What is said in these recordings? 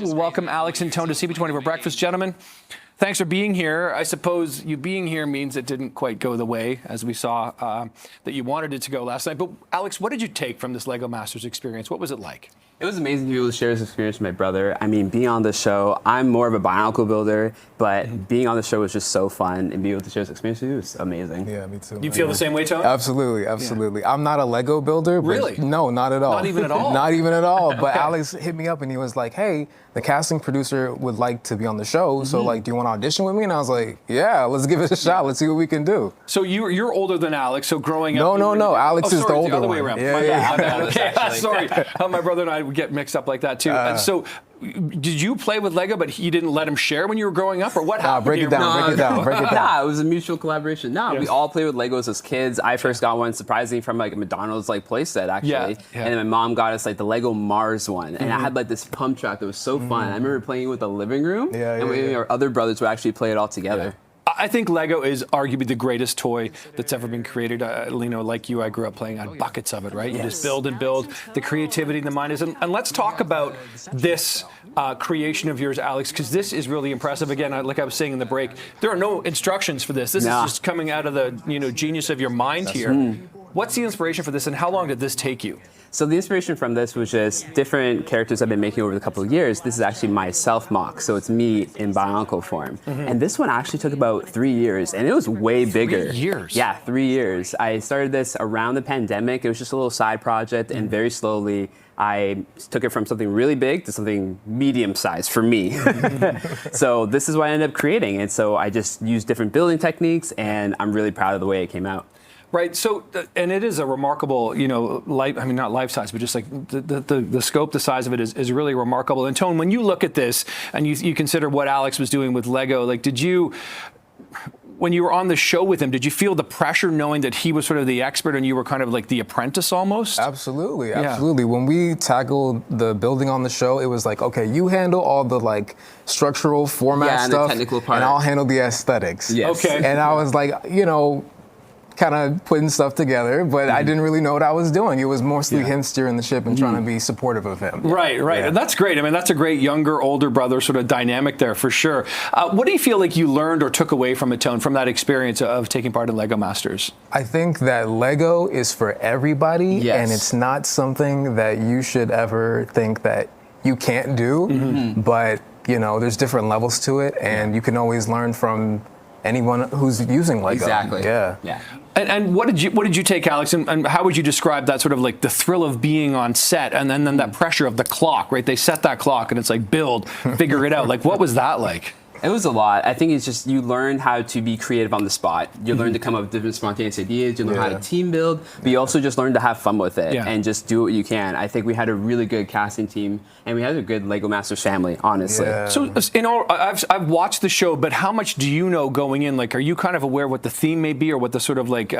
Welcome Alex and Tone to CP24 Breakfast, gentlemen. Thanks for being here. I suppose you being here means it didn't quite go the way, as we saw, that you wanted it to go last night. But Alex, what did you take from this LEGO Masters experience? What was it like? It was amazing to be able to share this experience with my brother. I mean, being on the show, I'm more of a Bionicle builder, but being on the show was just so fun, and being able to share this experience with you was amazing. Yeah, me too. You feel the same way, Tone? Absolutely, absolutely. Yeah. I'm not a Lego builder. But really? No, not at all. Not even at all? Not even at all. But okay. Alex hit me up and he was like, hey, the casting producer would like to be on the show, so like, do you want to audition with me? And I was like, yeah, let's give it a shot. Let's see what we can do. So you're older than Alex, so growing up... No, Alex is the older one. The other way around. Yeah, my bad. Okay, sorry. My brother and I would get mixed up like that too. And so, did you play with Lego, but you didn't let him share when you were growing up, or what happened? Break it down. Nah, it was a mutual collaboration. We all played with Legos as kids. I first got one, surprisingly, from like a McDonald's like playset actually, and then my mom got us like the Lego Mars one, and I had like this pump track that was so fun. I remember playing with the living room, and our other brothers would actually play it all together. I think Lego is arguably the greatest toy that's ever been created. Lino, like you, I grew up playing on buckets of it, right? You just build and build. The creativity in the mind is... And let's talk about this creation of yours, Alex, because this is really impressive. Again, like I was saying in the break, there are no instructions for this. This is just coming out of the genius of your mind here. What's the inspiration for this, and how long did this take you? So the inspiration from this was just different characters I've been making over the couple of years. This is actually my self-mock, so it's me in Bionicle form. And this one actually took about 3 years, and it was way bigger. 3 years? Yeah, 3 years. I started this around the pandemic. It was just a little side project, and very slowly I took it from something really big to something medium-sized for me. So this is what I ended up creating, and so I just used different building techniques, and I'm really proud of the way it came out. Right. So, and it is a remarkable, not life size, but just like the scope, the size of it is really remarkable. And Tone, when you look at this and you consider what Alex was doing with Lego, like, when you were on the show with him, did you feel the pressure knowing that he was sort of the expert and you were kind of like the apprentice almost? Absolutely, absolutely. When we tackled the building on the show, it was like, okay, you handle all the like structural format stuff, and the technical part, and I'll handle the aesthetics. Yes. Okay. And I was like, kind of putting stuff together, but I didn't really know what I was doing. It was mostly him steering the ship and trying to be supportive of him. Right. And that's great. I mean, that's a great younger, older brother sort of dynamic there for sure. What do you feel like you learned or took away from it, Tone, from that experience of taking part in LEGO Masters? I think that Lego is for everybody, and it's not something that you should ever think that you can't do, but there's different levels to it, and you can always learn from anyone who's using Lego. Exactly. Yeah. And what did you take, Alex, and how would you describe that sort of like the thrill of being on set and then that pressure of the clock, right? They set that clock and it's like build, figure it out. Like, what was that like? It was a lot. I think it's just you learn how to be creative on the spot. You learn to come up with different spontaneous ideas. You learn how to team build, but you also just learn to have fun with it and just do what you can. I think we had a really good casting team, and we had a good LEGO Masters family, honestly. Yeah. So, I've watched the show, but how much do you know going in? Like, are you kind of aware what the theme may be or what the sort of like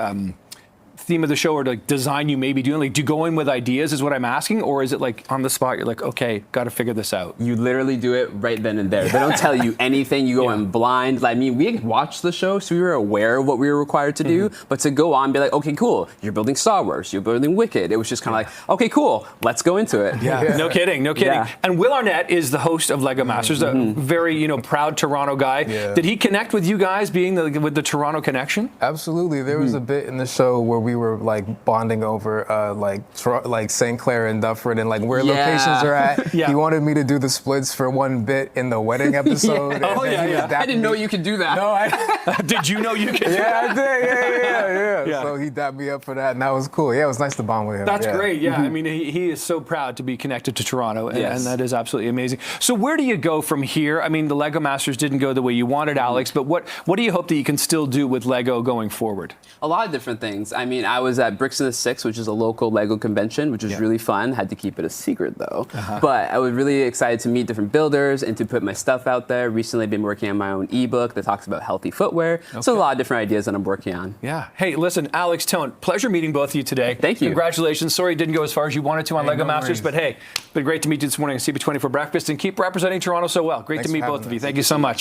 theme of the show or like design you may be doing? Like, do you go in with ideas is what I'm asking, or is it like on the spot you're like, okay, got to figure this out? You literally do it right then and there. They don't tell you anything. You go in blind. I mean, we watched the show, so we were aware of what we were required to do, but to go on and be like, okay, cool, you're building Star Wars, you're building Wicked, it was just kind of like, okay, cool, let's go into it. No kidding. Yeah. And Will Arnett is the host of LEGO Masters, a very proud Toronto guy. Did he connect with you guys, being with the Toronto connection? Absolutely. There was a bit in the show where we were like bonding over like St. Clair and Dufferin and like where locations are at. He wanted me to do the splits for one bit in the wedding episode. I didn't know you could do that. No, did you know you could do that? I did. So he dapped me up for that, and that was cool. Yeah, it was nice to bond with him. That's great. Yeah, I mean, he is so proud to be connected to Toronto, and that is absolutely amazing. So where do you go from here? I mean, the LEGO Masters didn't go the way you wanted, Alex, but what do you hope that you can still do with LEGO going forward? A lot of different things. I mean, I was at Bricks in the Six, which is a local LEGO convention, which was really fun. Had to keep it a secret though. But I was really excited to meet different builders and to put my stuff out there. Recently, I've been working on my own ebook that talks about healthy footwear. So a lot of different ideas that I'm working on. Yeah. Hey, listen, Alex, Tone, pleasure meeting both of you today. Thank you. Congratulations. Sorry it didn't go as far as you wanted to on LEGO Masters, but hey, been great to meet you this morning on CP24 Breakfast, and keep representing Toronto so well. Great to meet both of you. Thank you so much.